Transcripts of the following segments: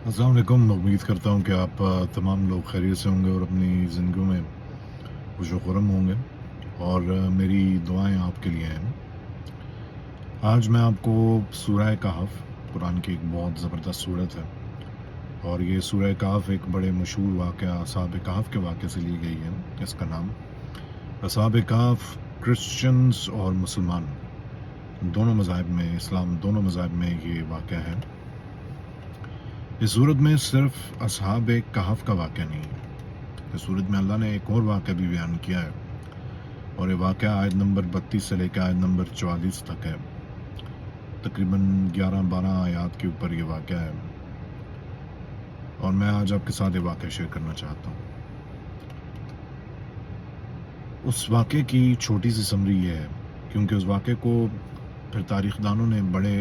अस्सलाम वालेकुम। उम्मीद करता हूँ कि आप तमाम लोग खैरियत से होंगे और अपनी ज़िंदगियों में खुश व खुर्रम होंगे और मेरी दुआएं आपके लिए हैं। आज मैं आपको सूरह कहफ, कुरान की एक बहुत ज़बरदस्त सूरत है और ये सूरह कहफ एक बड़े मशहूर वाक़या असहाब कहफ के वाक़े से ली गई है। इसका नाम असहाब कहफ क्रिश्चियंस और मुसलमान दोनों मज़ाहिब में, इस्लाम दोनों मज़ाहिब में ये वाक़या है। इस सूरत में सिर्फ असहाब कहफ का वाक़या नहीं है, इस सूरत में अल्लाह ने एक और वाक़या भी बयान किया है और ये वाक़या आयत नंबर 32 से लेकर आयत नंबर 44 तक है। तकरीबन 11-12 आयत के ऊपर ये वाक़या है और मैं आज आपके साथ ये वाक़या शेयर करना चाहता हूँ। उस वाक़े की छोटी सी समरी ये है, क्योंकि उस वाक़े को फिर तारीख़दानों ने बड़े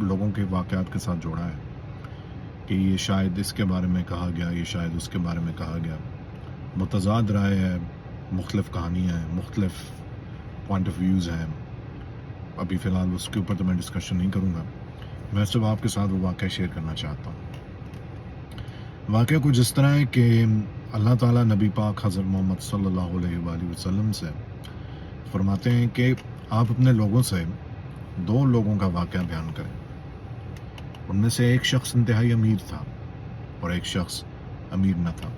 लोगों के वाक़यात के साथ जोड़ा है कि ये शायद इसके बारे में कहा गया, ये शायद उसके बारे में कहा गया। मुतज़ाद राय है, मुख्तलिफ़ कहानियाँ हैं, मुख्तलिफ़ पॉइंट ऑफ व्यूज़ हैं। अभी फ़िलहाल उसके ऊपर तो मैं डिस्कशन नहीं करूँगा, मैं सिर्फ आपके साथ वो वाक़या शेयर करना चाहता हूँ। वाक़या कुछ इस तरह है कि अल्लाह ताला नबी पाक हज़रत मोहम्मद सल्लल्लाहु अलैहि वसल्लम से फरमाते हैं कि आप अपने लोगों से दो लोगों का वाक़या बयान करें। उनमें से एक शख्स इंतहाई अमीर था और एक शख्स अमीर न था।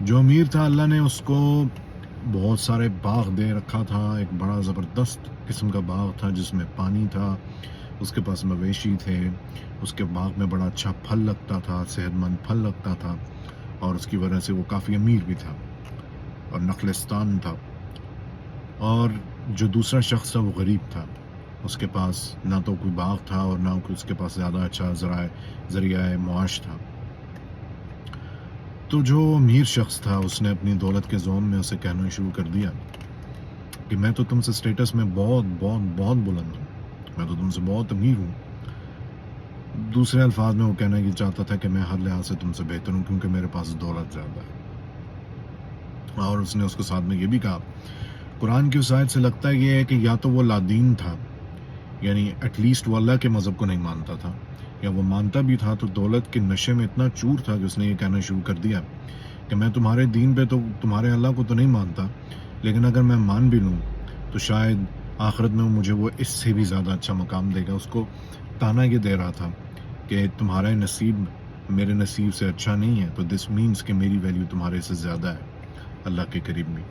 जो अमीर था अल्लाह ने उसको बहुत सारे बाग दे रखा था, एक बड़ा ज़बरदस्त किस्म का बाग था जिसमें पानी था, उसके पास मवेशी थे, उसके बाग में बड़ा अच्छा फल लगता था, सेहतमंद फल लगता था और उसकी वजह से वो काफ़ी अमीर भी था और नखलिस्तान था। और जो दूसरा शख्स था वो गरीब था, उसके पास ना तो कोई बाग था और ना कोई उसके पास ज़्यादा अच्छा ज़रिया मुआश था। तो जो अमीर शख्स था उसने अपनी दौलत के ज़ोम में उसे कहना शुरू कर दिया कि मैं तो तुमसे स्टेटस में बहुत बहुत बहुत बुलंद हूँ, मैं तो तुमसे बहुत अमीर हूँ। दूसरे अल्फाज में वो कहना ये चाहता था कि मैं हर लिहाज से तुमसे बेहतर हूँ क्योंकि मेरे पास दौलत ज़्यादा है। और उसने उसको साथ में ये भी कहा, कुरान की उस आयत से लगता है ये है कि या तो वो लादीन था, यानी एटलीस्ट वो अल्लाह के मज़हब को नहीं मानता था, या वो मानता भी था तो दौलत के नशे में इतना चूर था कि उसने ये कहना शुरू कर दिया कि मैं तुम्हारे दीन पे तो, तुम्हारे अल्लाह को तो नहीं मानता, लेकिन अगर मैं मान भी लूँ तो शायद आखिरत में मुझे वो इससे भी ज़्यादा अच्छा मकाम देगा। उसको ताना ये दे रहा था कि तुम्हारा नसीब मेरे नसीब से अच्छा नहीं है, तो दिस मीन्स कि मेरी वैल्यू तुम्हारे से ज़्यादा है अल्लाह के करीब में।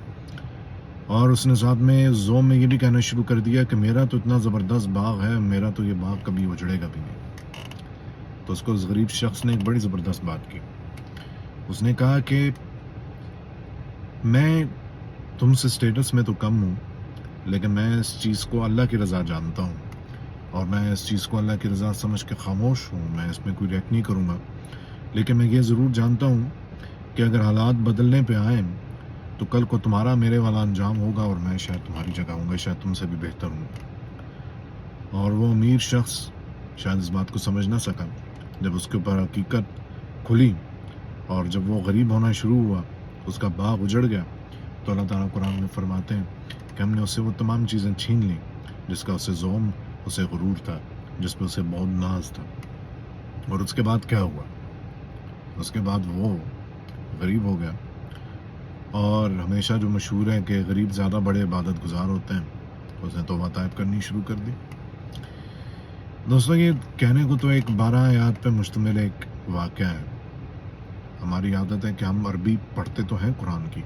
और उसने साथ में ज़ोम में ये भी कहना शुरू कर दिया कि मेरा तो इतना ज़बरदस्त बाग है, मेरा तो ये बाग कभी उजड़ेगा भी नहीं। तो उसको उस गरीब शख्स ने एक बड़ी ज़बरदस्त बात की, उसने कहा कि मैं तुमसे स्टेटस में तो कम हूँ, लेकिन मैं इस चीज़ को अल्लाह की रज़ा जानता हूँ और मैं इस चीज़ को अल्लाह की रज़ा समझ के खामोश हूँ, मैं इसमें कोई रिएक्ट नहीं करूँगा। लेकिन मैं ये ज़रूर जानता हूँ कि अगर हालात बदलने पे आए तो कल को तुम्हारा मेरे वाला अंजाम होगा और मैं शायद तुम्हारी जगह होऊंगा, शायद तुमसे भी बेहतर हूँ। और वो अमीर शख्स शायद इस बात को समझ ना सका। जब उसके ऊपर हकीकत खुली और जब वो गरीब होना शुरू हुआ, उसका बाग उजड़ गया, तो अल्लाह ताला कुरान में फरमाते हैं कि हमने उससे वो तमाम चीज़ें छीन ली जिसका उसे ज़ोम, उसे गुरूर था, जिस पर उसे बहुत नाज था। और उसके बाद क्या हुआ? उसके बाद वो गरीब हो गया। और हमेशा जो मशहूर है कि गरीब ज़्यादा बड़े इबादत गुजार होते हैं, उसने तौबा ताइब करनी शुरू कर दी। दोस्तों, ये कहने को तो एक 12 आयत पे मुश्तमिल एक वाक़या है। हमारी आदत है कि हम अरबी पढ़ते तो हैं कुरान की,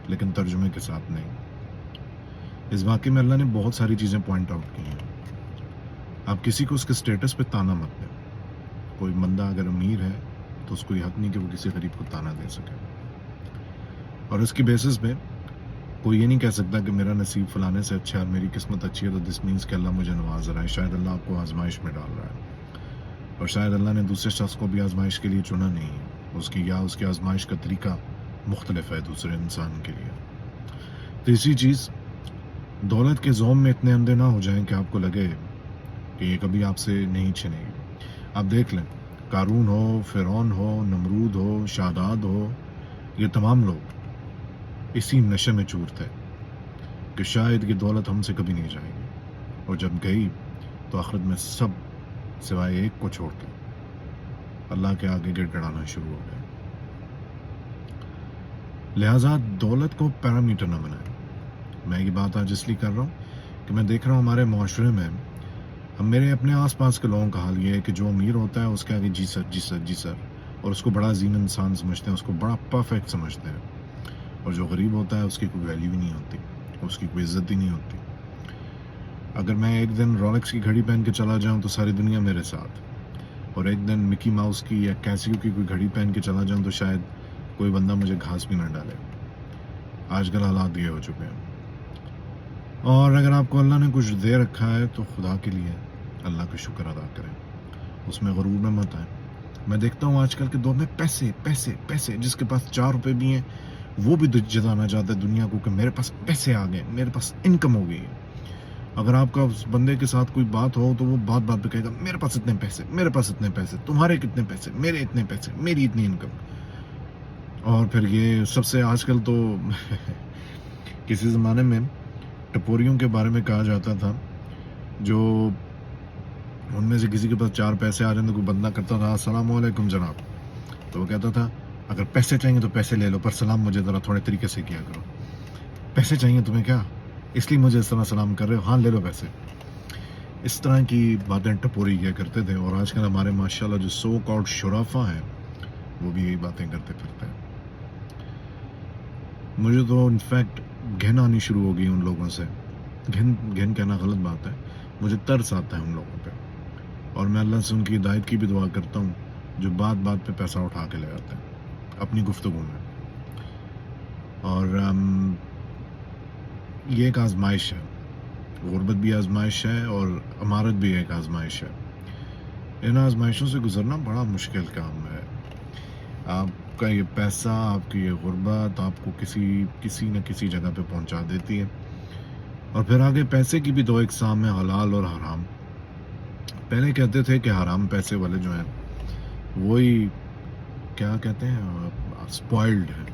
लेकिन तर्जुमे के साथ नहीं। इस वाक़े में अल्लाह ने बहुत सारी चीज़ें पॉइंट आउट की हैं। आप किसी को उसके स्टेटस पे ताना मत दें। कोई बंदा अगर अमीर है तो उसको ये हक नहीं कि वो किसी गरीब को ताना दे सके, और इसकी बेसिस पे कोई ये नहीं कह सकता कि मेरा नसीब फलाने से अच्छा है, मेरी किस्मत अच्छी है तो दिस मीन्स कि अल्लाह मुझे नवाज रहा है। शायद अल्लाह आपको आजमाइश में डाल रहा है और शायद अल्लाह ने दूसरे शख्स को भी आजमाइश के लिए चुना नहीं है, उसकी आजमाइश का तरीका मुख्तलिफ है दूसरे इंसान के लिए। तीसरी चीज़, दौलत के ज़ोम में इतने अंधे ना हो जाएं कि आपको लगे कि ये कभी आपसे नहीं छिनेगी। आप देख लें, कारून हो, फ़िरौन हो, नमरूद हो, शादाद हो, ये तमाम लोग इसी नशे में चूर थे कि शायद ये दौलत हमसे कभी नहीं जाएगी, और जब गई तो आखिरत में सब सिवाय एक को छोड़ के اللہ کے آگے گڑ گڑانا شروع ہو گئے. لہٰذا دولت کو پیرامیٹر نہ بنائیں. میں یہ بات آج اس لیے کر رہا ہوں کہ میں دیکھ رہا ہوں ہمارے معاشرے میں میرے اپنے آس پاس کے لوگوں کا حال یہ ہے کہ جو امیر ہوتا ہے اس کے آگے جی سر جی سر جی سر، اور اس کو بڑا عظیم انسان سمجھتے ہیں، اس کو بڑا پرفیکٹ سمجھتے ہیں. اور جو غریب ہوتا ہے اس کی کوئی ویلیو ہی نہیں ہوتی، اس کی کوئی عزت ہی نہیں ہوتی. اگر میں ایک دن رولیکس کی گھڑی پہن کے چلا جاؤں تو ساری دنیا میرے ساتھ، اور ایک دن مکی ماؤس کی یا کیسیو کی کوئی گھڑی پہن کے چلا جاؤں تو شاید کوئی بندہ مجھے گھاس بھی نہ ڈالے. آج کل حالات یہ ہو چکے ہیں. اور اگر آپ کو اللہ نے کچھ دے رکھا ہے تو خدا کے لیے اللہ کا شکر ادا کریں، اس میں غرور میں مت آئیں. میں دیکھتا ہوں آج کل کے دور میں پیسے پیسے پیسے، جس کے پاس 4 روپے بھی ہیں وہ بھی جتانا چاہتا ہے دنیا کو کہ میرے پاس پیسے آ گئے، میرے پاس انکم ہو گئی ہے. اگر آپ کا اس بندے کے ساتھ کوئی بات ہو تو وہ بات بات پہ کہے گا میرے پاس اتنے پیسے، میرے پاس اتنے پیسے، تمہارے کتنے پیسے، میرے اتنے پیسے، میری اتنی انکم. اور پھر یہ سب سے آج کل تو کسی زمانے میں ٹپوریوں کے بارے میں کہا جاتا تھا، جو ان میں سے کسی کے پاس 4 پیسے آ رہے ہیں تو کوئی بندہ کرتا تھا السلام علیکم جناب، تو وہ کہتا تھا اگر پیسے چاہیے تو پیسے لے لو، پر سلام مجھے ذرا تھوڑے طریقے سے کیا کرو. پیسے چاہیے تمہیں کیا، اس لیے مجھے اس طرح سلام کر رہے ہو، ہاں لے لو پیسے. اس طرح کی باتیں ٹپوری کیا کرتے تھے. اور آج کل ہمارے ماشاءاللہ جو سو کالڈ شرافا ہیں وہ بھی یہی باتیں کرتے پھرتے ہیں. مجھے تو انفیکٹ گھن آنی شروع ہو گئی ان لوگوں سے. گھن کہنا غلط بات ہے، مجھے ترس آتا ہے ان لوگوں پہ. اور میں اللہ سے ان کی ہدایت کی بھی دعا کرتا ہوں جو بات بات پہ پیسہ اٹھا کے لے آتے ہیں اپنی گفتگو میں. اور یہ ایک آزمائش ہے، غربت بھی آزمائش ہے اور امارت بھی ایک آزمائش ہے. ان آزمائشوں سے گزرنا بڑا مشکل کام ہے. آپ کا یہ پیسہ، آپ کی یہ غربت آپ کو کسی نہ کسی جگہ پہ پہنچا دیتی ہے. اور پھر آگے پیسے کی بھی 2 اقسام ہیں، حلال اور حرام. پہلے کہتے تھے کہ حرام پیسے والے جو ہیں وہی کیا کہتے ہیں اسپوائلڈ ہیں،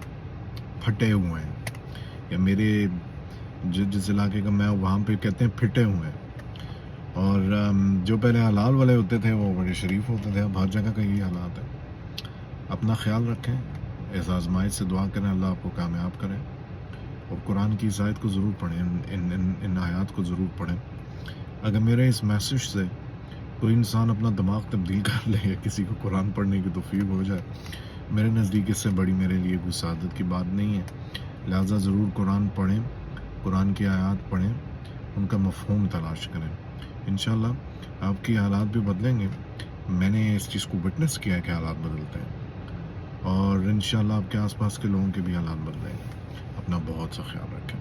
پھٹے ہوئے ہیں، یا میرے جس علاقے کا میں وہاں پہ کہتے ہیں پھٹے ہوئے ہیں. اور جو پہلے حلال والے ہوتے تھے وہ بڑے شریف ہوتے تھے. اب ہر جگہ کا یہی حالات ہے. اپنا خیال رکھیں، اس آزمائش سے دعا کریں اللہ آپ کو کامیاب کریں. اور قرآن کی اس آیت کو ضرور پڑھیں، ان آیات کو ضرور پڑھیں. اگر میرے اس میسج سے کوئی انسان اپنا دماغ تبدیل کر لے یا کسی کو قرآن پڑھنے کی توفیق ہو جائے، میرے نزدیک اس سے بڑی میرے لیے کوئی سعادت کی بات نہیں ہے. لہٰذا ضرور قرآن پڑھیں، قرآن کی آیات پڑھیں، ان کا مفہوم تلاش کریں. انشاءاللہ آپ کی حالات بھی بدلیں گے. میں نے اس چیز کو وٹنس کیا ہے کہ حالات بدلتے ہیں، اور انشاءاللہ آپ کے آس پاس کے لوگوں کے بھی حالات بدلیں گے. اپنا بہت سا خیال رکھیں.